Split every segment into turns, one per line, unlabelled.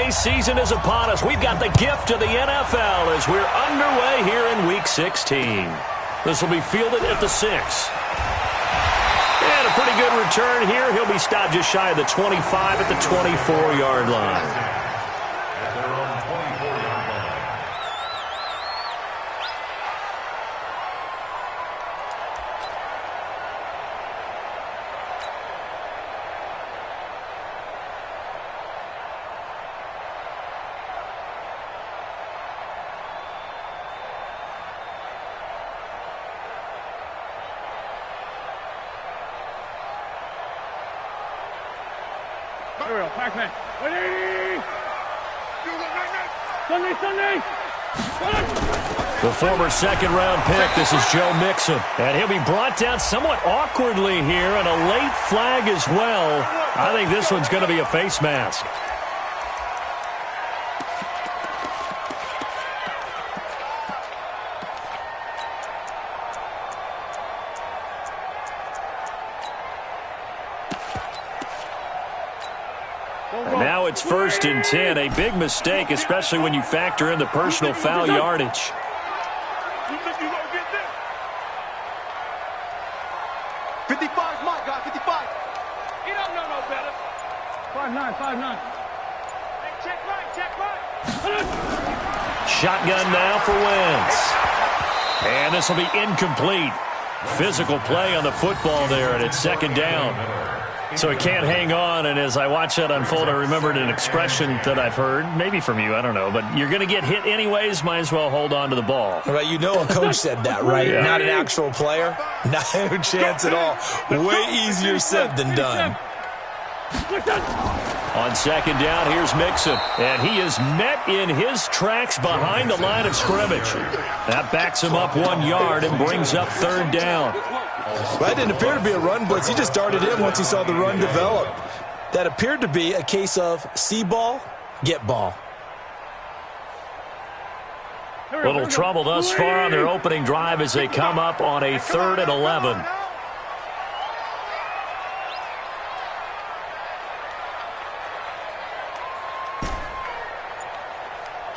holiday season is upon us. We've got the gift of the NFL as we're underway here in Week 16. This will be fielded at the 6. And a pretty good return here. He'll be stopped just shy of the 25 at the 24-yard line. The former second-round pick, this is Joe Mixon. And he'll be brought down somewhat awkwardly here, and a late flag as well. I think this one's going to be a face mask. And now it's 1st and 10, a big mistake, especially when you factor in the personal foul yardage. Shotgun now for Wentz. And this will be incomplete. Physical play on the football there, and it's 2nd down. So it can't hang on, and as I watch that unfold, I remembered an expression that I've heard, maybe from you, I don't know, but you're going to get hit anyways, might as well hold on to the ball.
Right, you know a coach said that, right? Yeah. Not an actual player. No chance at all. Way easier said than done.
On 2nd down, here's Mixon, and he is met in his tracks behind the line of scrimmage. That backs him up 1 yard and brings up 3rd down.
That didn't appear to be a run blitz. He just darted in once he saw the run develop. That appeared to be a case of see ball, get ball.
Little trouble thus far on their opening drive as they come up on a 3rd and 11.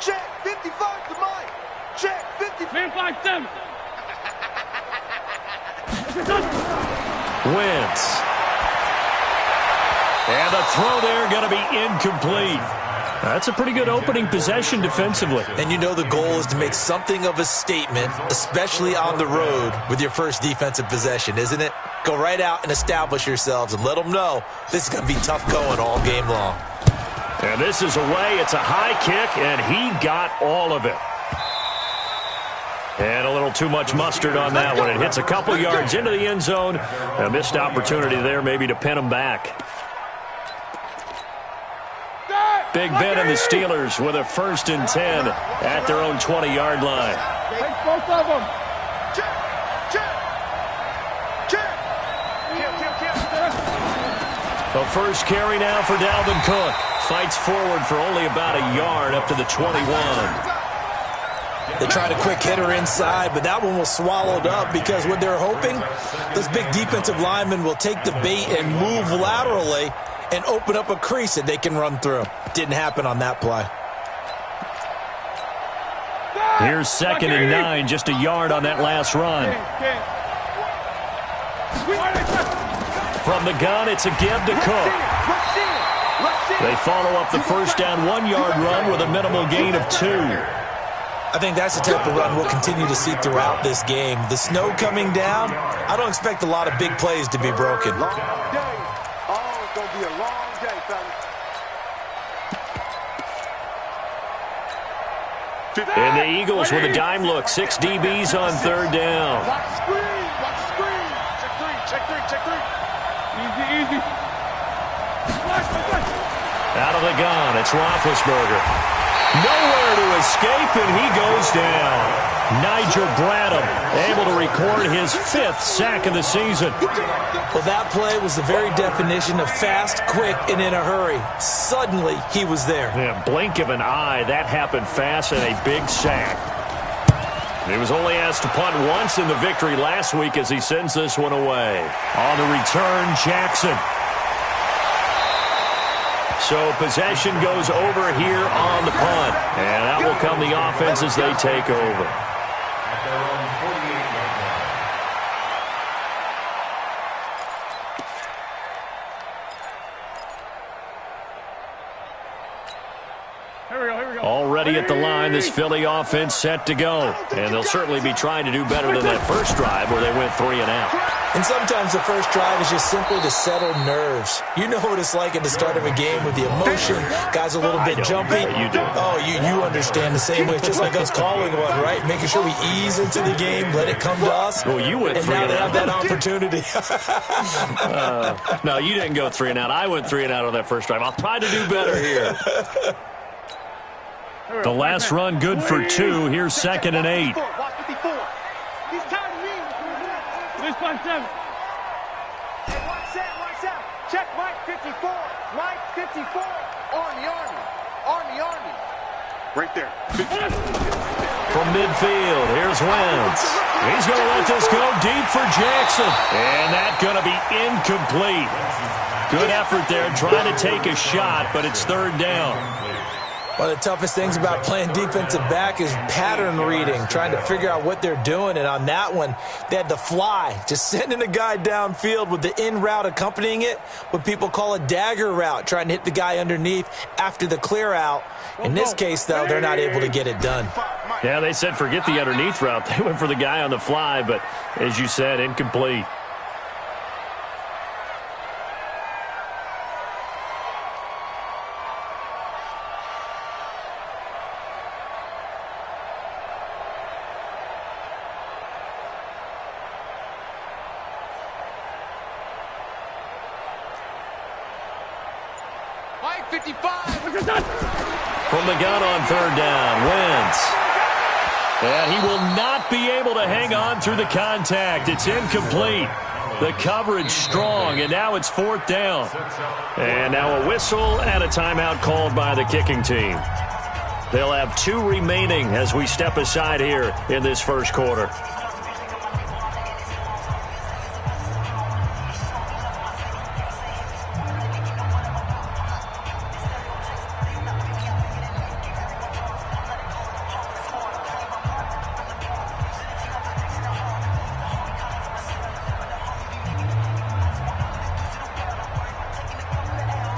Check 55 to Mike. Check 55. Man, 5-7.
Wentz. And the throw there going to be incomplete. That's a pretty good opening possession defensively.
And you know the goal is to make something of a statement, especially on the road with your first defensive possession, isn't it? Go right out and establish yourselves and let them know this is going to be tough going all game long.
And this is away. It's a high kick, and he got all of it. And a little too much mustard on that one. It hits a couple yards into the end zone. A missed opportunity there maybe to pin him back. Big Ben and the Steelers with a 1st and 10 at their own 20-yard line.
Take both of them.
The first carry now for Dalvin Cook. Fights forward for only about a yard up to the 21.
They tried a quick hitter inside, but that one was swallowed up because what they're hoping, those big defensive linemen will take the bait and move laterally and open up a crease that they can run through. Didn't happen on that play.
Here's 2nd and 9, just a yard on that last run. From the gun, it's a give to Cook. They follow up the first down 1-yard run with a minimal gain of 2.
I think that's the type of run we'll continue to see throughout this game. The snow coming down, I don't expect a lot of big plays to be broken.
Long day. Oh, it's going to be a long day, fellas.
And the Eagles with a dime look. 6 DBs on 3rd down.
Watch the screen. Watch the screen. Check 3. Check 3. Easy.
Out of the gun, it's Roethlisberger. Nowhere to escape, and he goes down. Nigel Bradham able to record his 5th sack of the season.
Well, that play was the very definition of fast, quick, and in a hurry. Suddenly, he was there.
Yeah, blink of an eye, that happened fast, and a big sack. He was only asked to punt once in the victory last week as he sends this one away. On the return, Jackson. So possession goes over here on the punt. And out will come the offense as they take over. Already at the line, this Philly offense set to go. And they'll certainly be trying to do better than that first drive where they went 3 and out.
And sometimes the first drive is just simply to settle nerves. You know what it's like at the start of a game with the emotion. Guys a little bit jumpy.
You do.
Oh, you understand the same way. It's just like us calling one, right? Making sure we ease into the game, let it come to us.
Well, you went 3
and
and
now
out.
they have that opportunity.
No, you didn't go 3 and out. I went 3 and out on that first drive. I'll try to do better here. The last run good for 2. Here's 2nd and 8.
Watch 54. He's tired of me. This one, 7. Hey, watch out. Check Mike 54. Mike 54. Army. Right there.
From midfield, here's Wentz. He's going to let this go deep for Jackson. And that's going to be incomplete. Good effort there trying to take a shot, but it's 3rd down.
One of the toughest things about playing defensive back is pattern reading, trying to figure out what they're doing. And on that one, they had the fly, just sending a guy downfield with the in route accompanying it, what people call a dagger route, trying to hit the guy underneath after the clear out. In this case, though, they're not able to get it done.
Yeah, they said forget the underneath route. They went for the guy on the fly, but as you said, incomplete.
Mike 55.
From the gun on 3rd down, Wentz. And he will not be able to hang on through the contact. It's incomplete. The coverage strong, and now it's 4th down. And now a whistle and a timeout called by the kicking team. They'll have 2 remaining as we step aside here in this first quarter.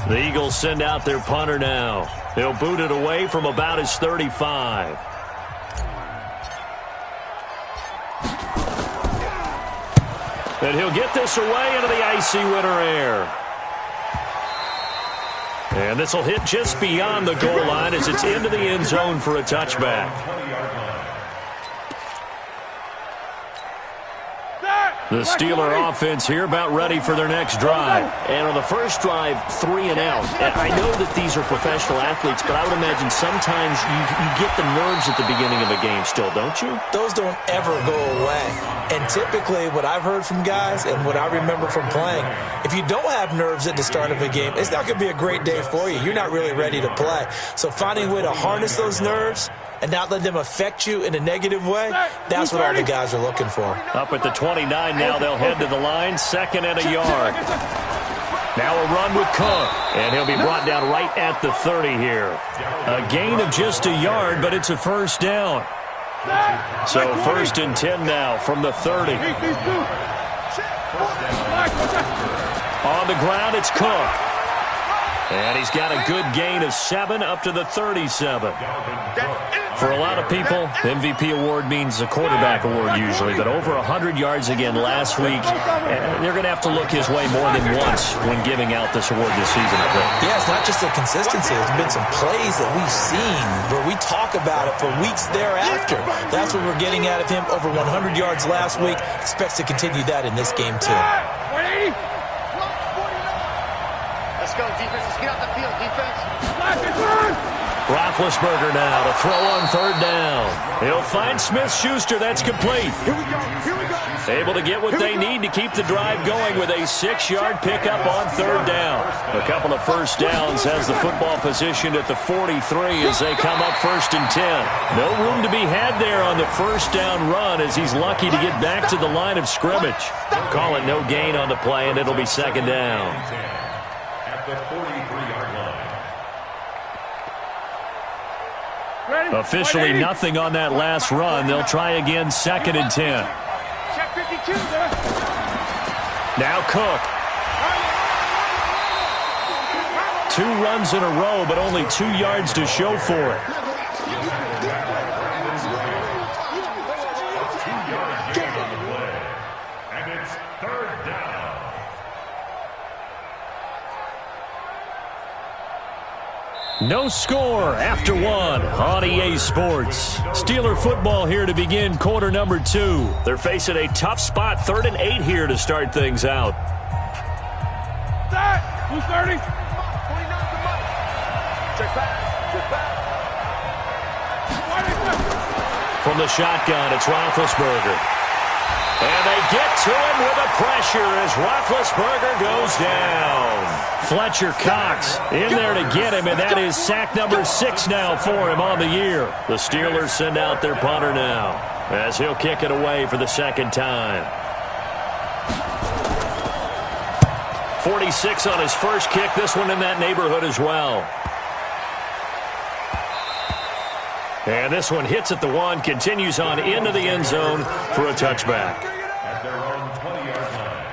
The Eagles send out their punter now. He'll boot it away from about his 35. And he'll get this away into the icy winter air. And this will hit just beyond the goal line as it's into the end zone for a touchback. The Steeler offense here about ready for their next drive.
And on the first drive, 3 and out. I know that these are professional athletes, but I would imagine sometimes you get the nerves at the beginning of a game still, don't you?
Those don't ever go away. And typically what I've heard from guys and what I remember from playing, if you don't have nerves at the start of a game, it's not going to be a great day for you. You're not really ready to play. So finding a way to harness those nerves and not let them affect you in a negative way, that's what all the guys are looking for.
Up at the 29 now, they'll head to the line, 2nd and a yard. Now a run with Cook, and he'll be brought down right at the 30 here. A gain of just a yard, but it's a 1st down. So 1st and 10 now from the 30. On the ground, it's Cook. And he's got a good gain of 7 up to the 37. For a lot of people, the MVP award means a quarterback award usually, but over 100 yards again last week, they're going to have to look his way more than once when giving out this award this season, I think.
Yeah, it's not just the consistency. There's been some plays that we've seen where we talk about it for weeks thereafter. That's what we're getting out of him. Over 100 yards last week. Expects to continue that in this game, too.
180. Let's go, defense. Let's get out the field, defense.
Roethlisberger now to throw on 3rd down. He'll find Smith-Schuster. That's complete.
Here we go.
Able to get what they need to keep the drive going with a 6-yard pickup on 3rd down. A couple of first downs has the football positioned at the 43 as they come up 1st and 10. No room to be had there on the 1st down run as he's lucky to get back to the line of scrimmage. Call it no gain on the play, and it'll be 2nd down.
At the 43-yard line.
Officially nothing on that last run. They'll try again, 2nd and 10.
Check 52, sir.
Now Cook. 2 runs in a row, but only 2 yards to show for it.
And it's 3rd down.
No score after 1 on EA Sports. Steeler football here to begin quarter number 2. They're facing a tough spot, 3rd and 8 here to start things out.
Start. 230. Check back.
From the shotgun, it's Roethlisberger. And they get to him with the pressure as Roethlisberger goes down. Fletcher Cox in there to get him, and that is sack number 6 now for him on the year. The Steelers send out their punter now as he'll kick it away for the 2nd time. 46 on his first kick. This one in that neighborhood as well. And this one hits at the 1, continues on into the end zone for a touchback.
At their own 20-yard line.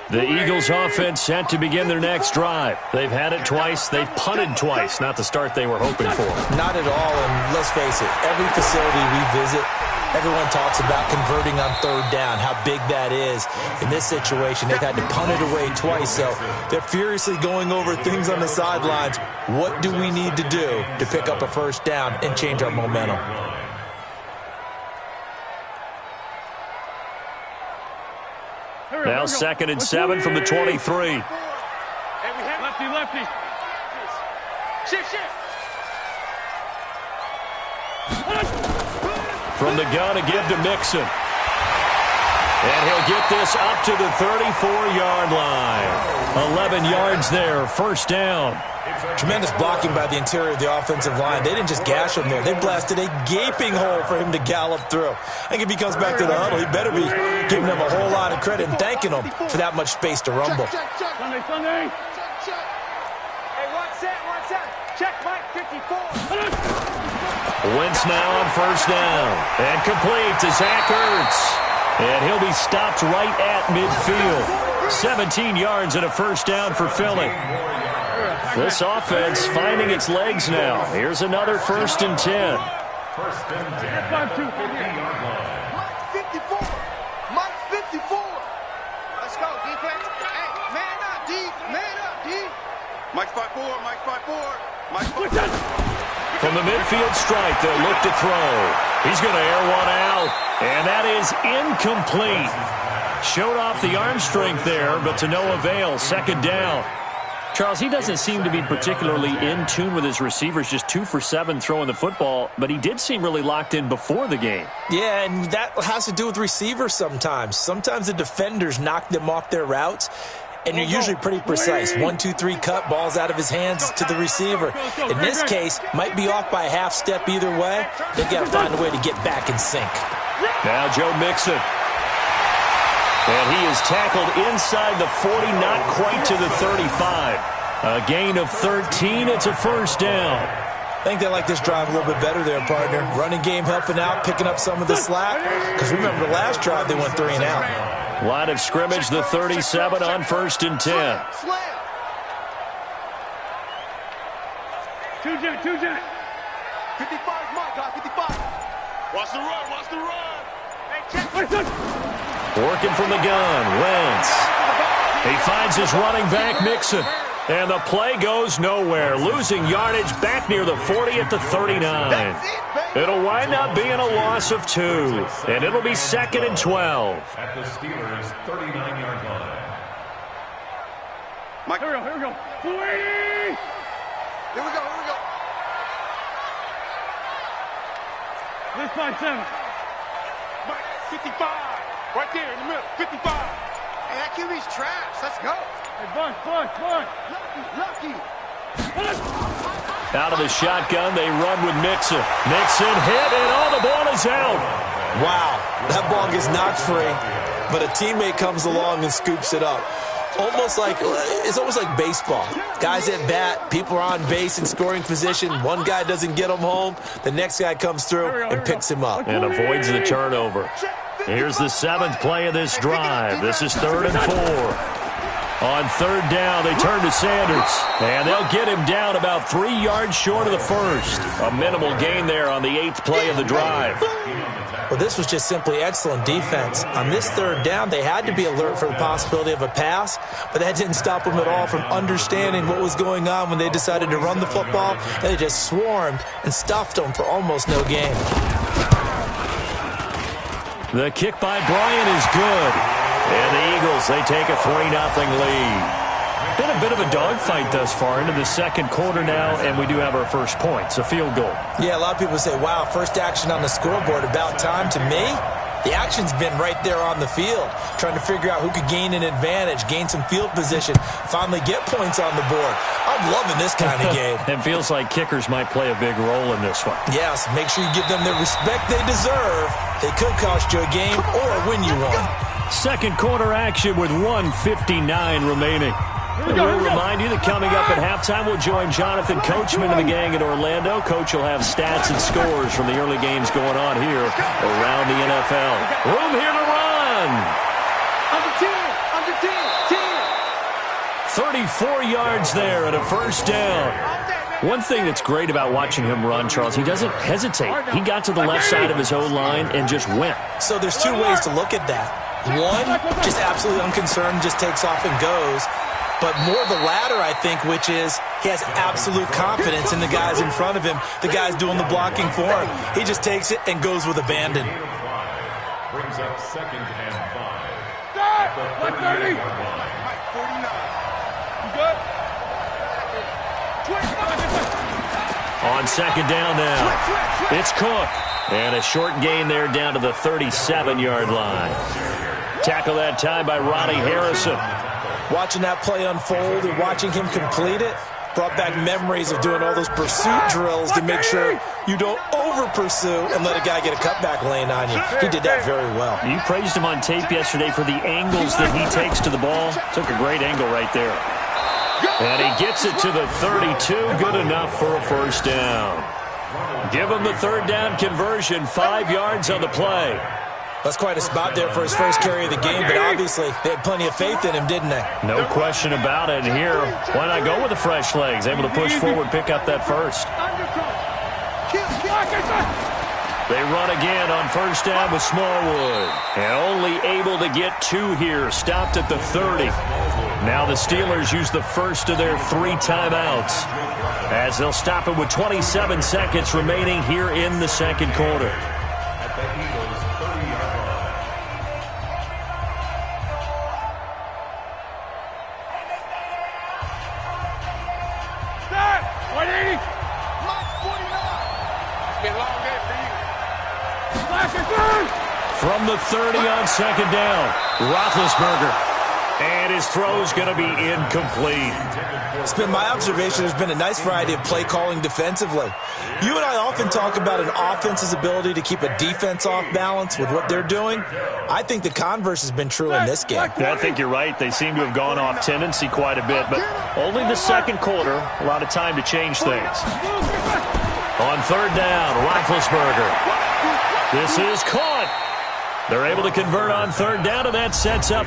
The Eagles offense set to begin their next drive. They've had it twice. They've punted twice. Not the start they were hoping for.
Not at all, and let's face it, every facility we visit, everyone talks about converting on 3rd down, how big that is. In this situation, they've had to punt it away twice, so they're furiously going over things on the sidelines. What do we need to do to pick up a 1st down and change our momentum?
Now 2nd and 7 from the 23.
Lefty. Shift.
From the gun to give to Mixon. And he'll get this up to the 34-yard line. 11 yards there, 1st down.
Tremendous blocking by the interior of the offensive line. They didn't just gash him there. They blasted a gaping hole for him to gallop through. I think if he comes back to the huddle, he better be giving them a whole lot of credit and thanking them for that much space to rumble.
Sunday. Hey, one set. Check Mike 54.
Wentz now on 1st down. And complete to Zach Ertz. And he'll be stopped right at midfield. 17 yards and a 1st down for Philly. This offense finding its legs now. Here's another 1st and 10.
1st and 10. 50-yard line.
Mike 54. Let's go, defense. Hey, man up, D. Mike 54.
From the midfield strike, they'll look to throw. He's going to air one out, and that is incomplete. Showed off the arm strength there, but to no avail. 2nd down. Charles, he doesn't seem to be particularly in tune with his receivers, just 2 for 7 throwing the football, but he did seem really locked in before the game.
Yeah, and that has to do with receivers sometimes. Sometimes the defenders knock them off their routes, and you're usually pretty precise. 1, 2, 3 cut, balls out of his hands to the receiver. In this case, might be off by a half step either way. They've got to find a way to get back in sync.
Now Joe Mixon. And he is tackled inside the 40, not quite to the 35. A gain of 13. It's a 1st down.
I think they like this drive a little bit better there, partner. Running game helping out, picking up some of the slack. Because remember, the last drive they went 3 and out.
Line of scrimmage, the 37 on 1st and 10.
Two jet. 55 Mike, 55. Watch the run. Hey, check.
Working from the gun, Wentz. He finds his running back, Mixon. And the play goes nowhere. Losing yardage back near the 40 at the 39. It'll wind up being a loss of 2. And it'll be 2nd and 12.
At the Steelers' 39-yard line.
Mike, here we go. 280. Here we go. This by 7. Mike, 55. Right there in the middle. 55. Hey, that QB's trash. Let's go. Hey, Buck. Lucky.
Out of the shotgun, they run with Mixon. Mixon hit, and the ball is out.
Wow, that ball gets knocked free, but a teammate comes along and scoops it up. It's almost like baseball. Guys at bat, people are on base in scoring position. One guy doesn't get him home. The next guy comes through and picks him up.
And avoids the turnover. Here's the 7th play of this drive. This is 3rd and 4. On 3rd down, they turn to Sanders. And they'll get him down about 3 yards short of the first. A minimal gain there on the 8th play of the drive.
Well, this was just simply excellent defense. On this 3rd down, they had to be alert for the possibility of a pass, but that didn't stop them at all from understanding what was going on when they decided to run the football, and they just swarmed and stuffed them for almost no gain.
The kick by Bryant is good. And the Eagles, they take a 3-0 lead. Been a bit of a dogfight thus far into the 2nd quarter now, and we do have our first points, a field goal.
Yeah, a lot of people say, wow, first action on the scoreboard, about time. To me, the action's been right there on the field, trying to figure out who could gain an advantage, gain some field position, finally get points on the board. I'm loving this kind of game.
It feels like kickers might play a big role in this one.
Yes, make sure you give them the respect they deserve. They could cost you a game or win you one.
2nd quarter action with 1:59 remaining. And we'll remind you that coming up at halftime, we'll join Jonathan Coachman and the gang in Orlando. Coach will have stats and scores from the early games going on here around the NFL. Room here to run.
Under 10,
34 yards there and a first down. One thing that's great about watching him run, Charles, he doesn't hesitate. He got to the left side of his O-line and just went.
So there's 2 ways to look at that. One, just absolutely unconcerned, just takes off and goes. But more the latter, I think, which is he has absolute confidence in the guys in front of him, the guys doing the blocking for him. He just takes it and goes with abandon.
Brings up 2nd and 5.
Start! 130. 49. You good?
On 2nd down now, it's Cook. And a short gain there down to the 37-yard line. Tackle that time by Ronnie Harrison.
Watching that play unfold and watching him complete it brought back memories of doing all those pursuit drills to make sure you don't over-pursue and let a guy get a cutback lane on you. He did that very well.
You praised him on tape yesterday for the angles that he takes to the ball. Took a great angle right there. And he gets it to the 32. Good enough for a first down. Give him the 3rd down conversion. 5 yards on the play.
That's quite a spot there for his first carry of the game, but obviously they had plenty of faith in him, didn't they?
No question about it. And here, why not go with the fresh legs? Able to push forward, pick up that first. They run again on first down with Smallwood. And only able to get 2 here. Stopped at the 30. Now the Steelers use the first of their 3 timeouts, as they'll stop it with 27 seconds remaining here in the 2nd quarter.
Start! 180. It's been a long day for you.
From the 30 on 2nd down, Roethlisberger. And his throw's going to be incomplete.
It's been my observation there's been a nice variety of play calling defensively. You and I often talk about an offense's ability to keep a defense off balance with what they're doing. I think the converse has been true in this game.
I think you're right. They seem to have gone off tendency quite a bit, but only the 2nd quarter. A lot of time to change things. On 3rd down, Roethlisberger. This is caught. They're able to convert on 3rd down, and that sets up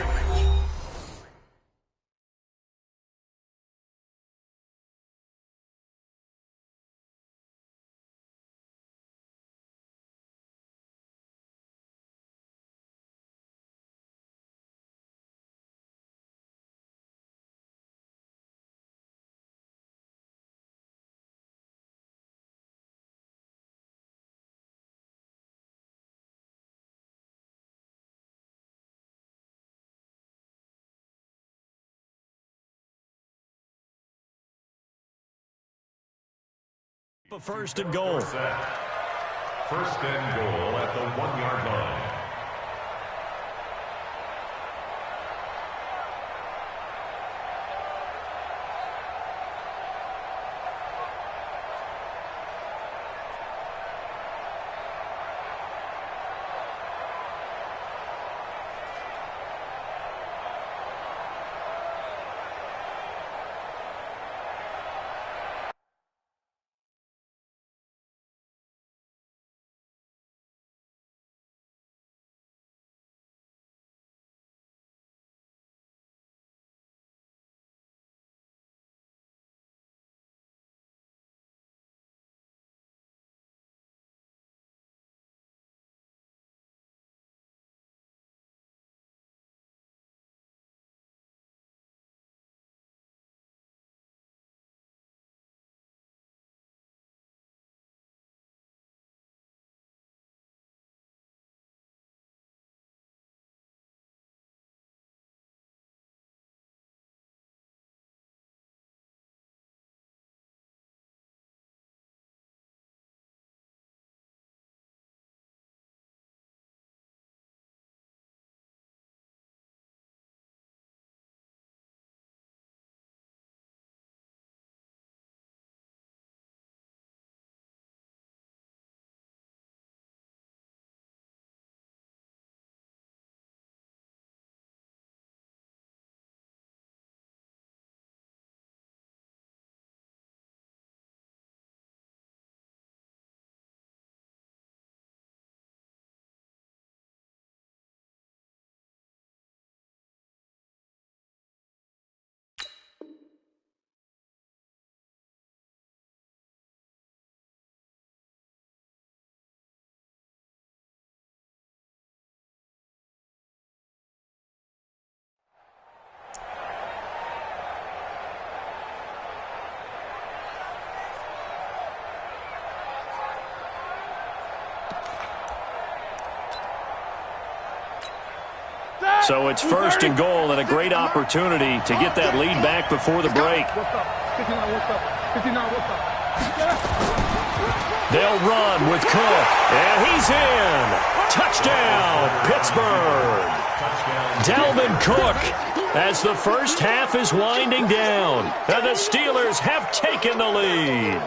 a 1st and goal.
1st and goal at the 1-yard line.
So it's first and goal and a great opportunity to get that lead back before the break. They'll run with Cook, and he's in. Touchdown, Pittsburgh. Dalvin Cook as the first half is winding down, and the Steelers have taken the lead.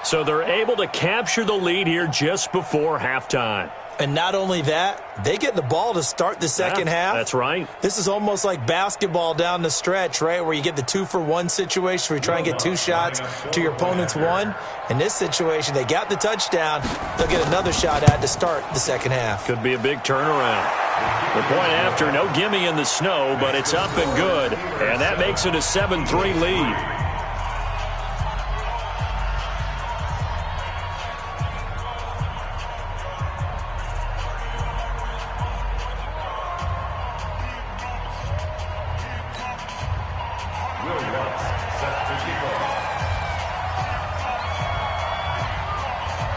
So they're able to capture the lead here just before halftime.
And not only that, they get the ball to start the second half.
That's right.
This is almost like basketball down the stretch, right, where you get the 2-for-1 situation where you try and get 2 shots to your opponent's 1. In this situation, they got the touchdown. They'll get another shot at to start the second half.
Could be a big turnaround. The point after, no gimme in the snow, but it's up and good. And that makes it a 7-3 lead.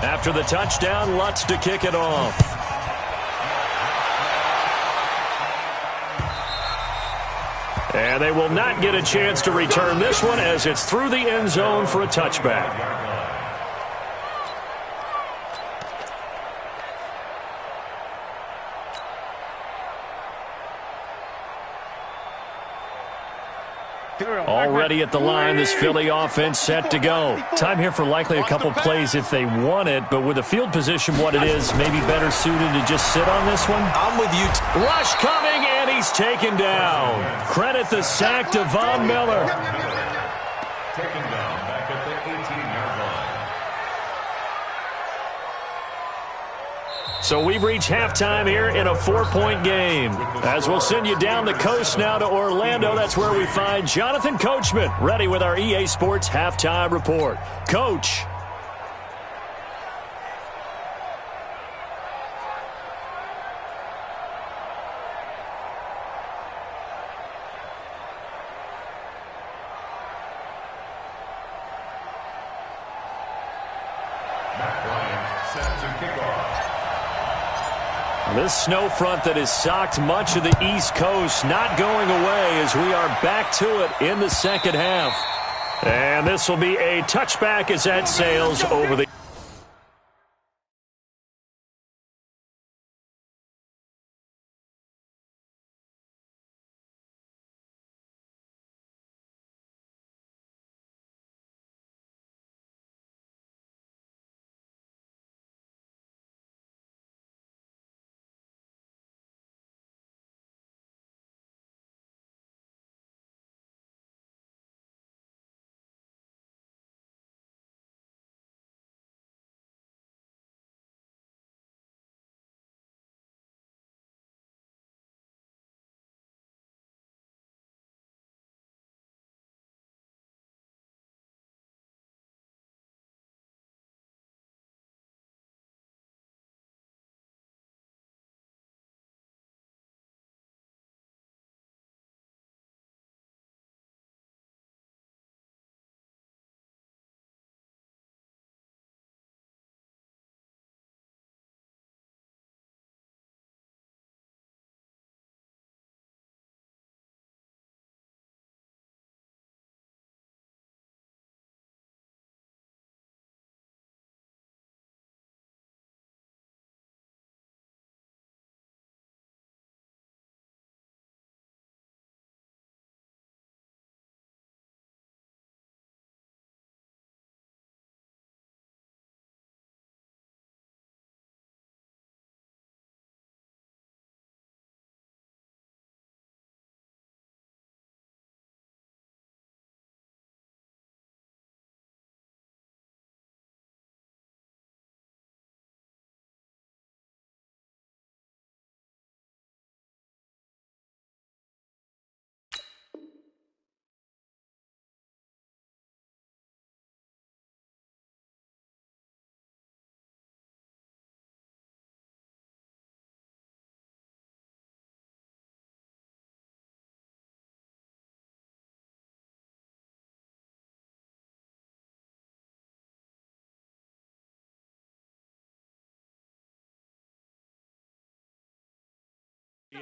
After the touchdown, Lutz to kick it off. And they will not get a chance to return this one as it's through the end zone for a touchback. Already at the line, this Philly offense set to go. Time here for likely a couple plays if they want it, but with the field position what it is, maybe better suited to just sit on this one.
I'm with you.
Rush coming, and he's taken down. Credit the sack to Von Miller.
Taken down back at the 18-yard line.
So we've reached halftime here in a 4-point game. As we'll send you down the coast now to Orlando, that's where we find Jonathan Coachman, ready with our EA Sports Halftime Report. Coach.
Set to kick off.
This snow front that has socked much of the East Coast not going away as we are back to it in the second half. And this will be a touchback as that sails over the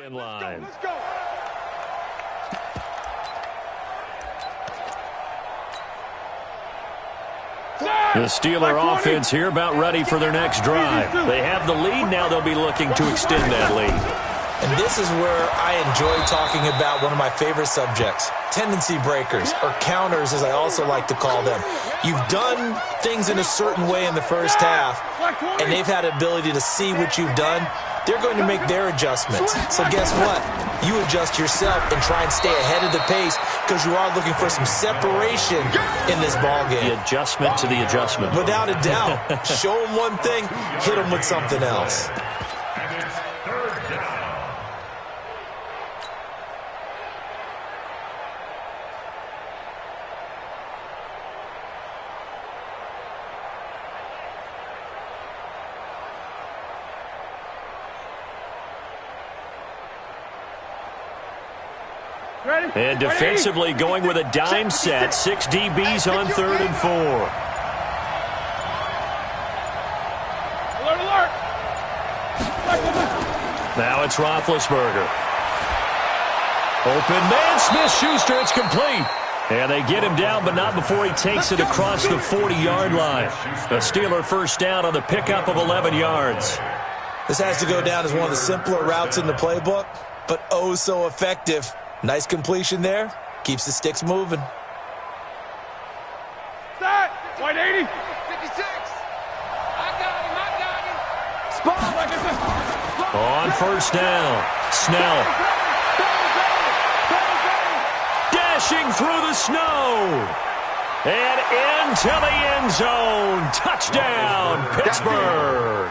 In line.
Let's go.
The Steeler offense here about ready for their next drive. They have the lead. Now they'll be looking to extend that lead.
And this is where I enjoy talking about one of my favorite subjects, tendency breakers, or counters as I also like to call them. You've done things in a certain way in the first half, and they've had the ability to see what you've done. They're going to make their adjustments. So guess what? You adjust yourself and try and stay ahead of the pace because you are looking for some separation in this ballgame.
The adjustment to the adjustment.
Without a doubt. Show them one thing, hit them with something else.
And defensively going with a dime set. 6 DBs on 3rd and 4.
Alert, alert.
Now it's Roethlisberger. Open man, Smith-Schuster. It's complete. And they get him down, but not before he takes it across the 40-yard line. A Steeler first down on the pickup of 11 yards.
This has to go down as one of the simpler routes in the playbook, but oh so effective. Nice completion there. Keeps the sticks moving.
Set. White 80. 56. I got him. Spot. Like I said.
On first down, Snell. Dashing through the snow. And into the end zone. Touchdown, Pittsburgh.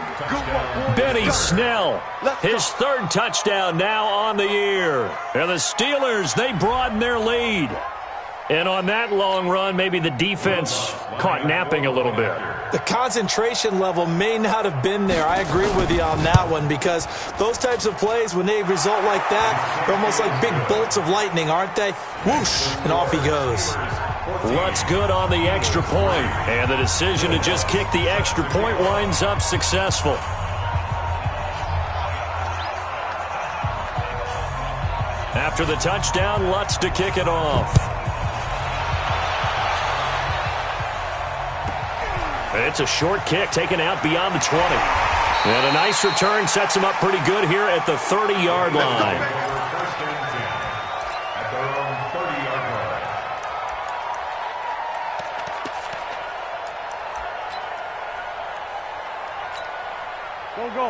Benny Snell, his 3rd touchdown now on the year. And the Steelers, they broaden their lead. And on that long run, maybe the defense caught napping a little bit.
The concentration level may not have been there. I agree with you on that one because those types of plays, when they result like that, they're almost like big bolts of lightning, aren't they? Whoosh, and off he goes.
What's good on the extra point? And the decision to just kick the extra point winds up successful. After the touchdown, Lutz to kick it off. It's a short kick taken out beyond the 20. And a nice return sets him up pretty good here at the 30-yard line.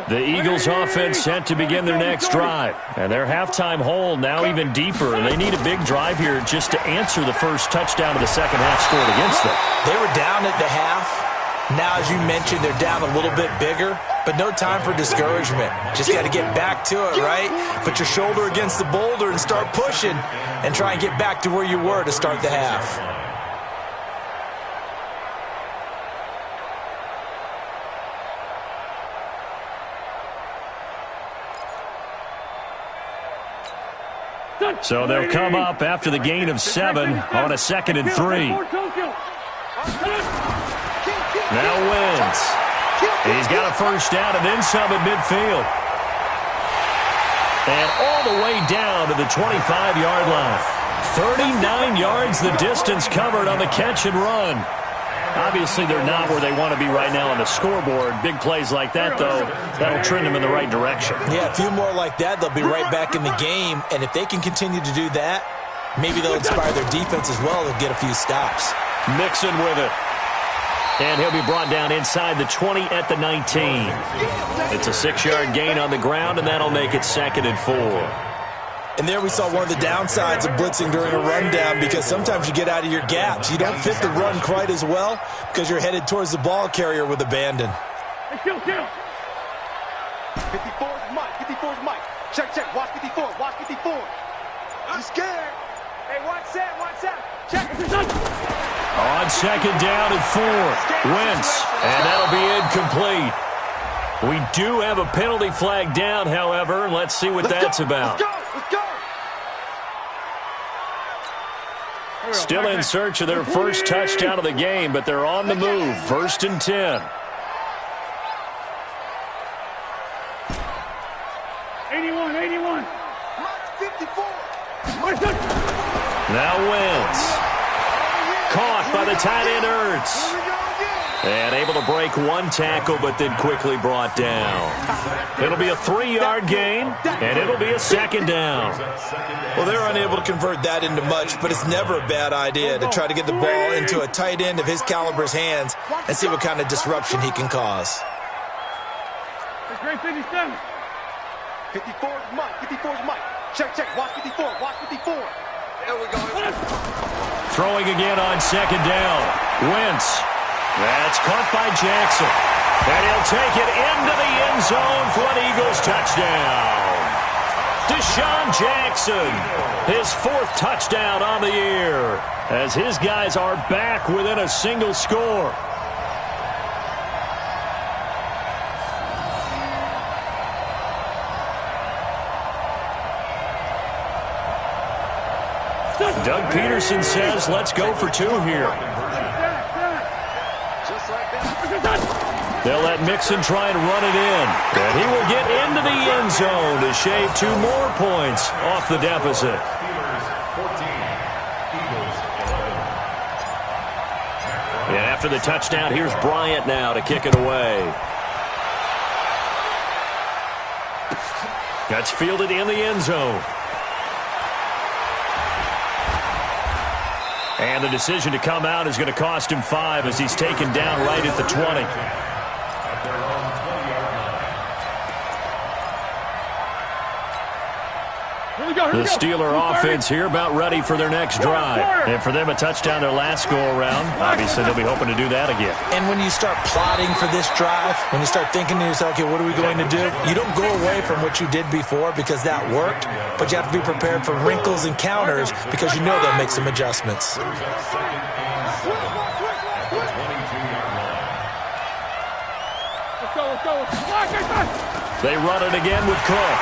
The Eagles offense set to begin their next drive. And their halftime hole now even deeper. And they need a big drive here just to answer the first touchdown of the second half scored against them.
They were down at the half. Now, as you mentioned, they're down a little bit bigger. But no time for discouragement. Just got to get back to it, right? Put your shoulder against the boulder and start pushing. And try and get back to where you were to start the half.
So they'll come up after the gain of 7 on a 2nd and 3. Now Wentz. He's got a first down and then some at midfield. And all the way down to the 25-yard line. 39 yards the distance covered on the catch and run. Obviously, they're not where they want to be right now on the scoreboard. Big plays like that, though, that'll trend them in the right direction.
Yeah, a few more like that, they'll be right back in the game. And if they can continue to do that, maybe they'll inspire their defense as well to get a few stops.
Mixon with it. And he'll be brought down inside the 20 at the 19. It's a 6-yard gain on the ground, and that'll make it 2nd and 4.
And there we saw one of the downsides of blitzing during a rundown because sometimes you get out of your gaps. You don't fit the run quite as well because you're headed towards the ball carrier with abandon.
Hey, kill. 54's Mike. 54's Mike. Check. Watch 54. Watch 54. I'm scared. Hey, watch that. Check.
On 2nd down and 4. Wentz. And that'll be incomplete. We do have a penalty flag down, however. Let's see what that's about.
Let's go.
Still in search of their first touchdown of the game, but they're on the move. 1st and 10.
81.
Now Wentz. Caught by the tight end Ertz. And able to break one tackle, but then quickly brought down. It'll be a 3-yard gain, and it'll be a second down.
Well, they're unable to convert that into much, but it's never a bad idea to try to get the ball into a tight end of his caliber's hands and see what kind of disruption he can cause.
It's great 57. 54 is Mike. 54 is Mike. Check, check. Watch 54. Watch 54. There we go.
Throwing again on second down. Wentz. That's caught by Jackson. And he'll take it into the end zone for an Eagles touchdown. Deshaun Jackson, his 4th touchdown on the year, as his guys are back within a single score. Doug Peterson says, let's go for 2 here. They'll let Mixon try and run it in. And he will get into the end zone to shave 2 more points off the deficit. And after the touchdown, here's Bryant now to kick it away. That's fielded in the end zone. And the decision to come out is going to cost him 5 as he's taken down right at the 20. The Steeler offense here about ready for their next drive. And for them, a touchdown their last go-around. Obviously, they'll be hoping to do that again.
And when you start plotting for this drive, when you start thinking to yourself, okay, what are we going to do? You don't go away from what you did before because that worked, but you have to be prepared for wrinkles and counters because you know they'll make some adjustments.
They run it again with Cook.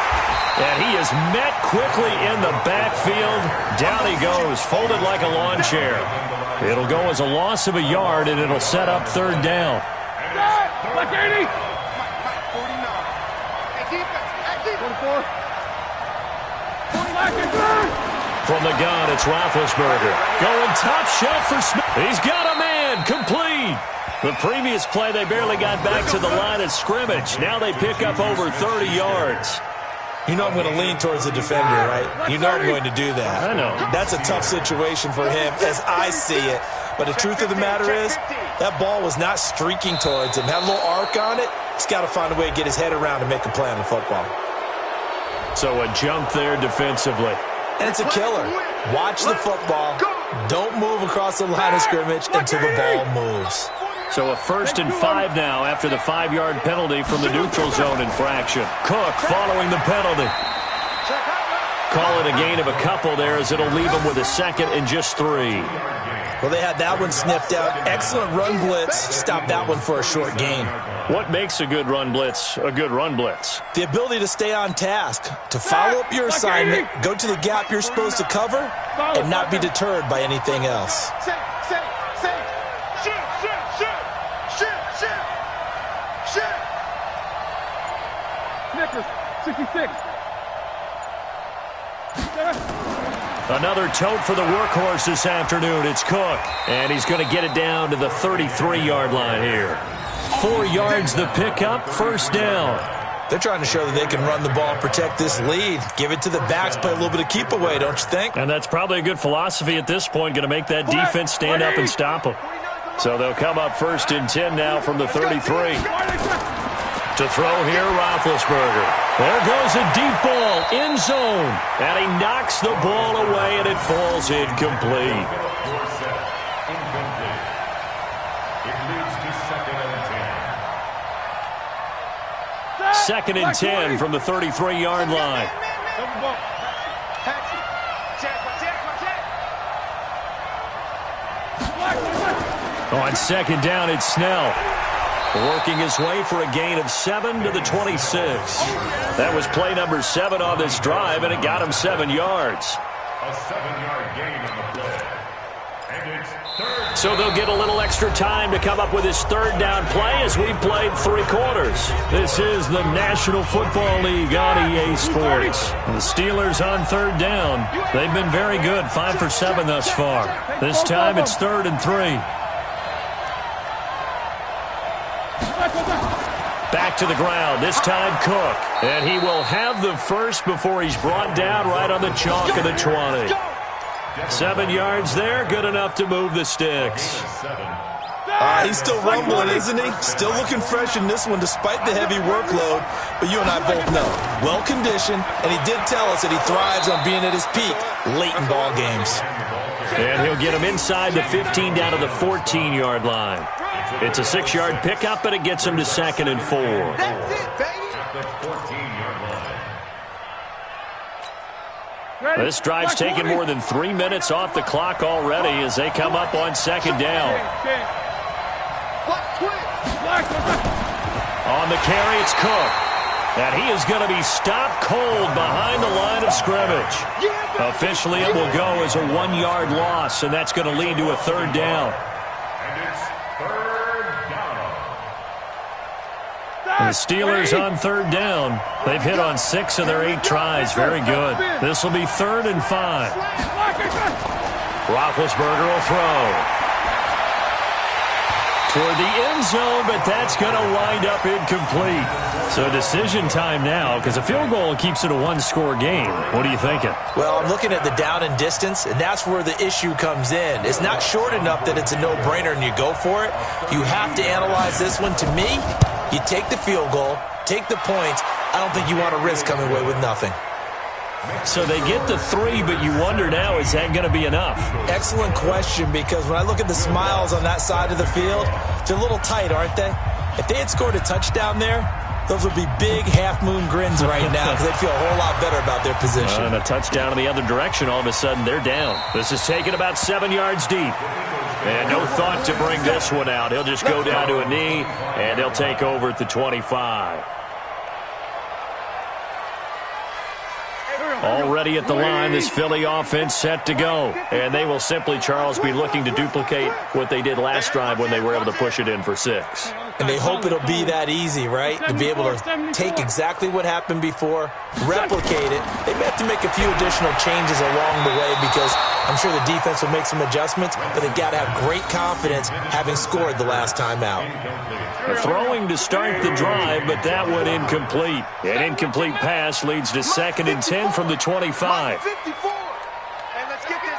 And he is met quickly in the backfield. Down he goes, folded like a lawn chair. It'll go as a loss of a yard, and it'll set up 3rd down.
Like 80. 49.
From the gun, it's Roethlisberger. Going top shelf for Smith. He's got a man, complete. The previous play, they barely got back to the line of scrimmage. Now they pick up over 30 yards.
You know I'm going to lean towards the defender, right? You know I'm going to do that.
I know.
That's a tough situation for him as I see it. But the truth of the matter is, that ball was not streaking towards him. Had a little arc on it. He's got to find a way to get his head around and make a play on the football.
So a jump there defensively.
And it's a killer. Watch the football. Don't move across the line of scrimmage until the ball moves.
So a 1st and 5 now after the 5-yard penalty from the neutral zone infraction. Cook following the penalty. Call it a gain of a couple there as it'll leave him with a 2nd and just 3.
Well, they had that one sniffed out. Excellent run blitz. Stop that one for a short gain.
What makes a good run blitz a good run blitz?
The ability to stay on task, to follow up your assignment, go to the gap you're supposed to cover, and not be deterred by anything else.
Snickers, 66.
Another tote for the workhorse this afternoon. It's Cook, and he's going to get it down to the 33-yard line here. 4 yards the pickup, 1st down.
They're trying to show that they can run the ball and protect this lead. Give it to the backs, play a little bit of keep away, don't you think?
And that's probably a good philosophy at this point, going to make that defense stand up and stop them. So they'll come up 1st and 10 now from the 33. To throw here, Roethlisberger. There goes a deep ball, end zone. And he knocks the ball away, and it falls incomplete. Second and 10 from the 33-yard line. On 2nd down, it's Snell. Working his way for a gain of 7 to the 26. That was play number 7 on this drive, and it got him 7 yards.
A 7-yard gain on the play.
So they'll get a little extra time to come up with his third down play as we've played 3 quarters. This is the National Football League on EA Sports. The Steelers on third down. They've been very good, 5 for 7 thus far. This time it's 3rd and 3. Back to the ground, this time Cook. And he will have the first before he's brought down right on the chalk of the 20. 7 yards there, good enough to move the sticks.
He's still rumbling, isn't he? Still looking fresh in this one despite the heavy workload. But you and I both know, well-conditioned, and he did tell us that he thrives on being at his peak late in ball games.
And he'll get him inside the 15 down to the 14-yard line. It's a 6-yard pickup, and it gets him to 2nd and 4.
That's it, baby.
This drive's taken more than 3 minutes off the clock already as they come up on 2nd down. On the carry, it's Cook. And he is going to be stopped cold behind the line of scrimmage. Officially, it will go as a 1-yard loss, and that's going to lead to a 3rd down. The Steelers on 3rd down. They've hit on 6 of their 8 tries. Very good. This will be 3rd and 5. Roethlisberger will throw. Toward the end zone, but that's going to wind up incomplete. So decision time now, because a field goal keeps it a 1-score game. What are you thinking?
Well, I'm looking at the down and distance, and that's where the issue comes in. It's not short enough that it's a no-brainer and you go for it. You have to analyze this one. To me, you take the field goal, take the points. I don't think you want to risk coming away with nothing.
So they get the 3, but you wonder now, is that going to be enough?
Excellent question, because when I look at the smiles on that side of the field, they're a little tight, aren't they? If they had scored a touchdown there, those would be big half-moon grins right now because they'd feel a whole lot better about their position.
And a touchdown in the other direction, all of a sudden they're down. This is taken about 7 yards deep. And no thought to bring this one out. He'll just go down to a knee, and they'll take over at the 25. Already at the line, this Philly offense set to go. And they will simply, Charles, be looking to duplicate what they did last drive when they were able to push it in for 6.
And they hope it'll be that easy, right? To be able to take exactly what happened before, replicate it. They may have to make a few additional changes along the way because I'm sure the defense will make some adjustments, but they've got to have great confidence having scored the last time out.
Throwing to start the drive, but that one incomplete. An incomplete pass leads to 2nd and 10 from the 25.
54. And let's get this,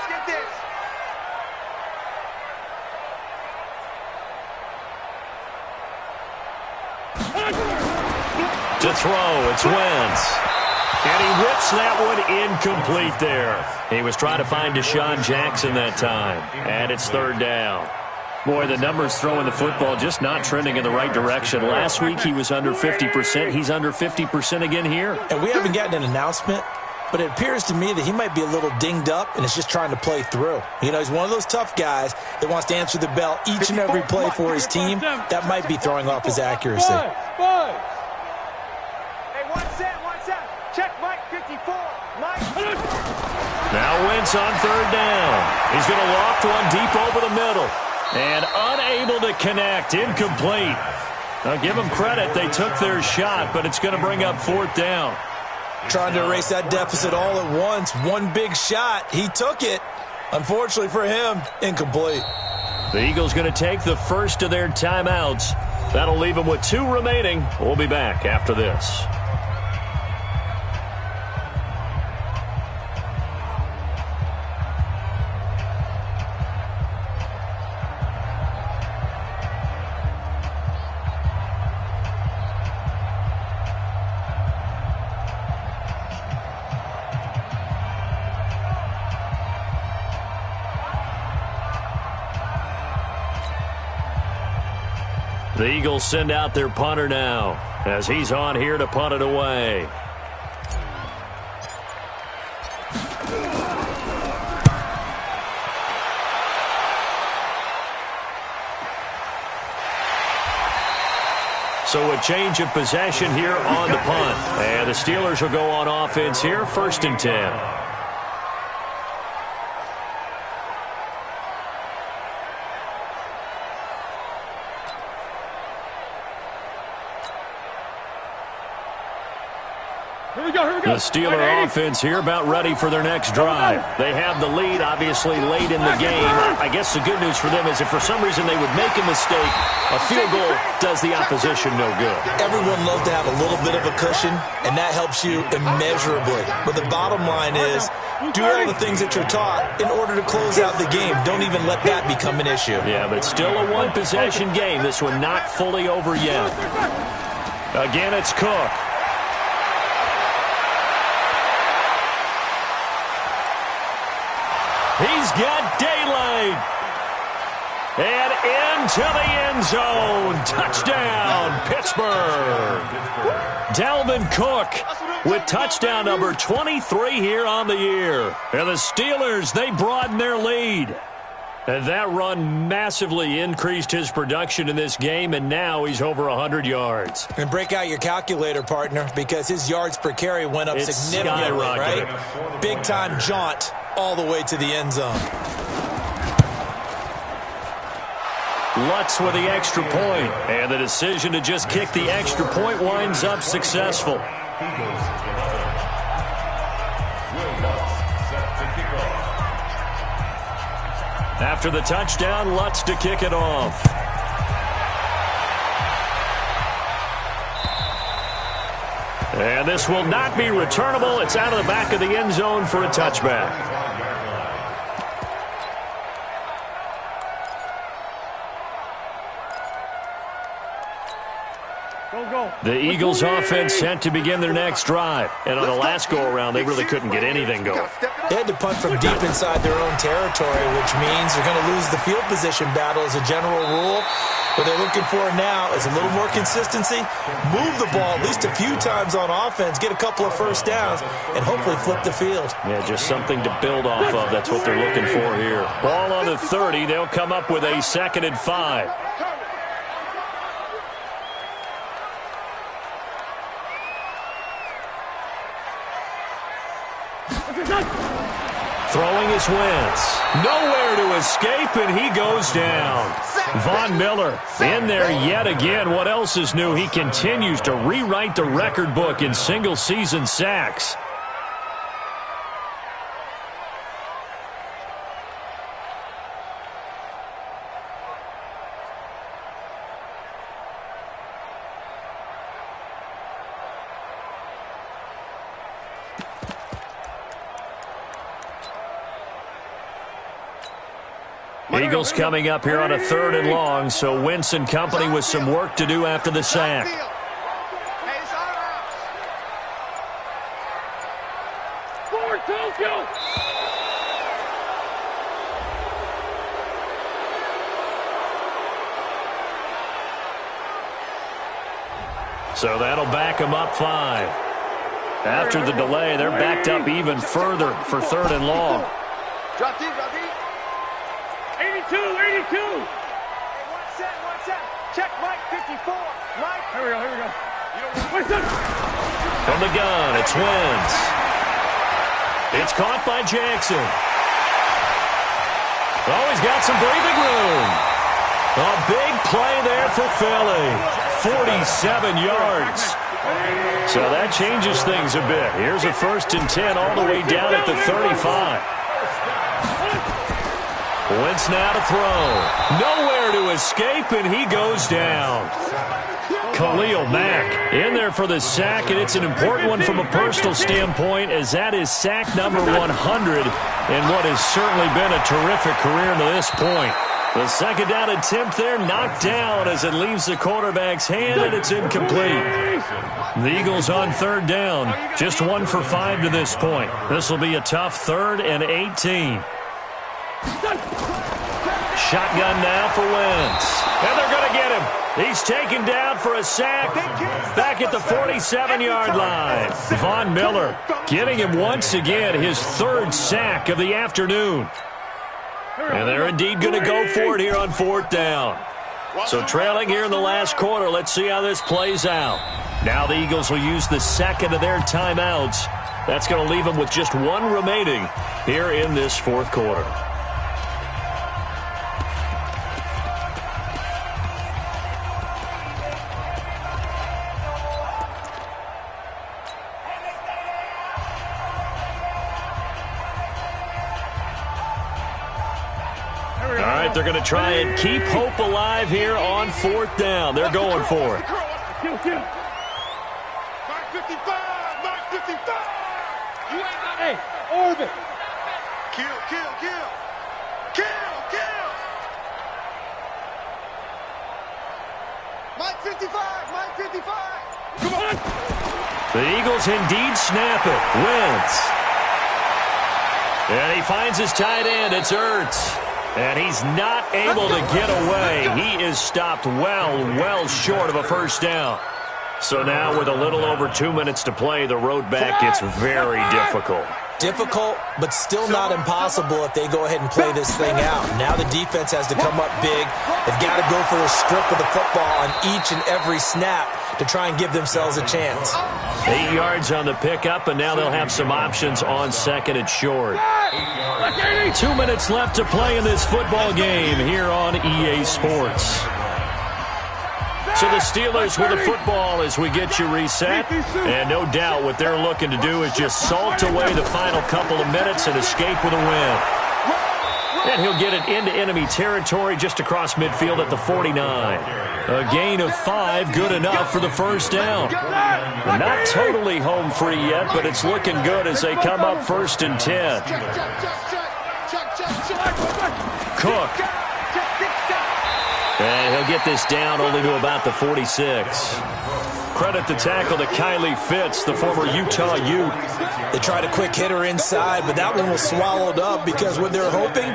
To throw, it's Wentz. And he whips that one incomplete there. He was trying to find Deshaun Jackson that time. And it's 3rd down. Boy, the numbers throwing the football just not trending in the right direction. Last week he was under 50%. He's under 50% again here.
And we haven't gotten an announcement, but it appears to me that he might be a little dinged up and is just trying to play through. You know, he's one of those tough guys that wants to answer the bell each and every play for his team. That might be throwing off his accuracy.
Hey, one set. Check Mike 54. Mike.
Now Wentz on 3rd down. He's going to loft one deep over the middle. And unable to connect. Incomplete. Now give them credit. They took their shot, but it's going to bring up 4th down.
Trying to erase that deficit all at once. One big shot. He took it. Unfortunately for him, incomplete.
The Eagles going to take the first of their timeouts. That'll leave them with 2 remaining. We'll be back after this. The Eagles send out their punter now as he's on here to punt it away. So a change of possession here on the punt. And the Steelers will go on offense here, 1st and 10.
Here we go, here we go.
The Steeler offense here about ready for their next drive. They have the lead, obviously, late in the game. I guess the good news for them is if for some reason they would make a mistake, a field goal does the opposition no good.
Everyone loves to have a little bit of a cushion, and that helps you immeasurably. But the bottom line is, do all the things that you're taught in order to close out the game. Don't even let that become an issue.
Yeah, but still a one-possession game. This one not fully over yet. Again, it's Cook. He's got daylight. And into the end zone. Touchdown, Pittsburgh. Dalvin Cook with touchdown number 23 here on the year. And the Steelers, they broaden their lead. And that run massively increased his production in this game, and now he's over 100 yards.
And break out your calculator, partner, because his yards per carry went up significantly, right? Big-time jaunt all the way to the end zone.
Lutz with the extra point, and the decision to just kick the extra point winds up successful. After the touchdown, Lutz to kick it off. And this will not be returnable. It's out of the back of the end zone for a touchback. The Eagles offense set to begin their next drive. And on the last go-around, they really couldn't get anything going.
They had to punt from deep inside their own territory, which means they're going to lose the field position battle as a general rule. What they're looking for now is a little more consistency, move the ball at least a few times on offense, get a couple of first downs, and hopefully flip the field.
Yeah, just something to build off of. That's what they're looking for here. Ball on the 30. They'll come up with a 2nd and 5. Throwing his Wentz. Nowhere to escape, and he goes down. Von Miller in there yet again. What else is new? He continues to rewrite the record book in single-season sacks. Eagles coming up here on a 3rd and long, so Wentz and company with some work to do after the sack. So that'll back them up 5. After the delay, they're backed up even further for 3rd and long.
Drop deep, drop deep. 82, 82. Hey, one set. Check Mike 54. Mike. Here we go.
From the gun, it's Wentz. It's caught by Jackson. Oh, he's got some breathing room. A big play there for Philly. 47 yards. So that changes things a bit. Here's a 1st and 10 all the way down at the 35. Wentz now to throw. Nowhere to escape, and he goes down. Khalil Mack in there for the sack, and it's an important one from a personal standpoint, as that is sack number 100 in what has certainly been a terrific career to this point. The 2nd down attempt there knocked down as it leaves the quarterback's hand, and it's incomplete. The Eagles on 3rd down, just 1 for 5 to this point. This will be a tough 3rd and 18. Shotgun now for Wentz. And they're going to get him. He's taken down for a sack back at the 47-yard line. Von Miller getting him once again, his 3rd sack of the afternoon. And they're indeed going to go for it here on 4th down. So trailing here in the last quarter, let's see how this plays out. Now the Eagles will use the 2nd of their timeouts. That's going to leave them with just 1 remaining here in this 4th quarter. All right, they're going to try and keep hope alive here on 4th down. They're going for it.
Kill, kill. Mark 55, Mark 55. You ain't got it. Hey, orbit. Kill, kill, kill. Kill, kill. Mike 55, Mike 55. Come on.
The Eagles indeed snap it. Wentz. And he finds his tight end. It's Ertz. And he's not able to get away. He is stopped well short of a first down. So now with a little over 2 minutes to play, the road back gets very difficult.
Difficult, but still not impossible if they go ahead and play this thing out. Now the defense has to come up big. They've got to go for a strip of the football on each and every snap to try and give themselves a chance.
8 yards on the pickup, and now they'll have some options on 2nd and short. 2 minutes left to play in this football game here on EA Sports. So the Steelers with the football as we get you reset. And no doubt what they're looking to do is just salt away the final couple of minutes and escape with a win. And he'll get it into enemy territory just across midfield at the 49. A gain of 5, good enough for the first down. Not totally home free yet, but it's looking good as they come up 1st and 10. Cook. And he'll get this down only to about the 46. Credit the tackle to Kylie Fitz, the former Utah Ute.
They tried a quick hitter inside, but that one was swallowed up because what they're hoping,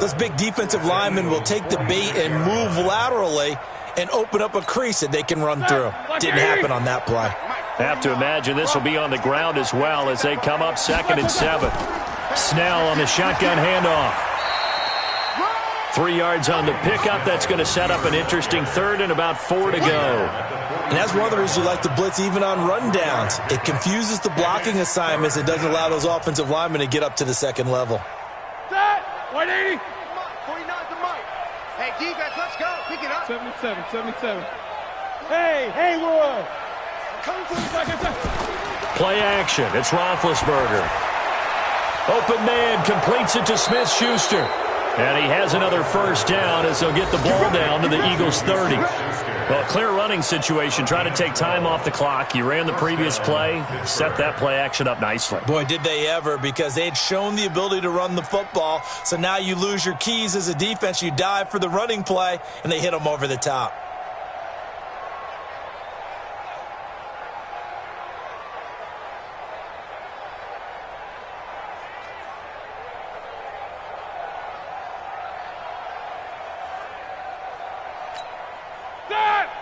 those big defensive linemen will take the bait and move laterally and open up a crease that they can run through. Didn't happen on that play.
Have to imagine this will be on the ground as well as they come up 2nd and 7. Snell on the shotgun handoff. 3 yards on the pickup. That's going to set up an interesting 3rd and about 4 to go.
And that's one of the reasons you like to blitz even on rundowns. It confuses the blocking assignments. It doesn't allow those offensive linemen to get up to the 2nd level.
Set! 180! 49's the Mike. Hey, defense, let's go. Pick it up. 77. Hey, Haywood! Come to the 2nd.
Play action. It's Roethlisberger. Open man completes it to Smith-Schuster. And he has another first down as they'll get the ball down to the Eagles' 30. Well, clear running situation, trying to take time off the clock. You ran the previous play, set that play action up nicely.
Boy, did they ever, because they had shown the ability to run the football. So now you lose your keys as a defense. You dive for the running play, and they hit them over the top.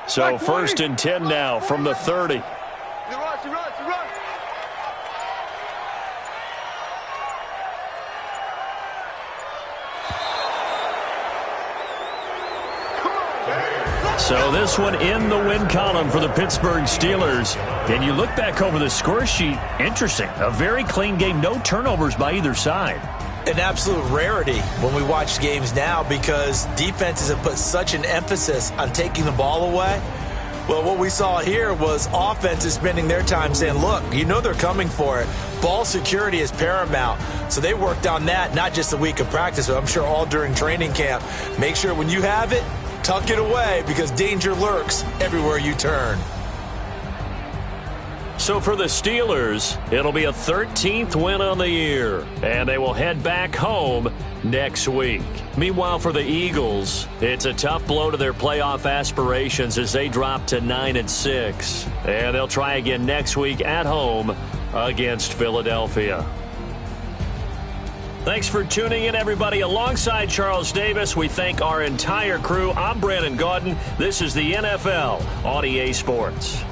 So 1st and 10 now from the 30. So this one in the win column for the Pittsburgh Steelers. And you look back over the score sheet, interesting. A very clean game, no turnovers by either side.
An absolute rarity when we watch games now because defenses have put such an emphasis on taking the ball away. Well, what we saw here was offenses spending their time saying, look, you know they're coming for it. Ball security is paramount. So they worked on that, not just a week of practice, but I'm sure all during training camp. Make sure when you have it, tuck it away because danger lurks everywhere you turn.
So for the Steelers, it'll be a 13th win on the year, and they will head back home next week. Meanwhile, for the Eagles, it's a tough blow to their playoff aspirations as they drop to 9-6. And they'll try again next week at home against Philadelphia. Thanks for tuning in, everybody. Alongside Charles Davis, we thank our entire crew. I'm Brandon Gaudin. This is the NFL on EA Sports.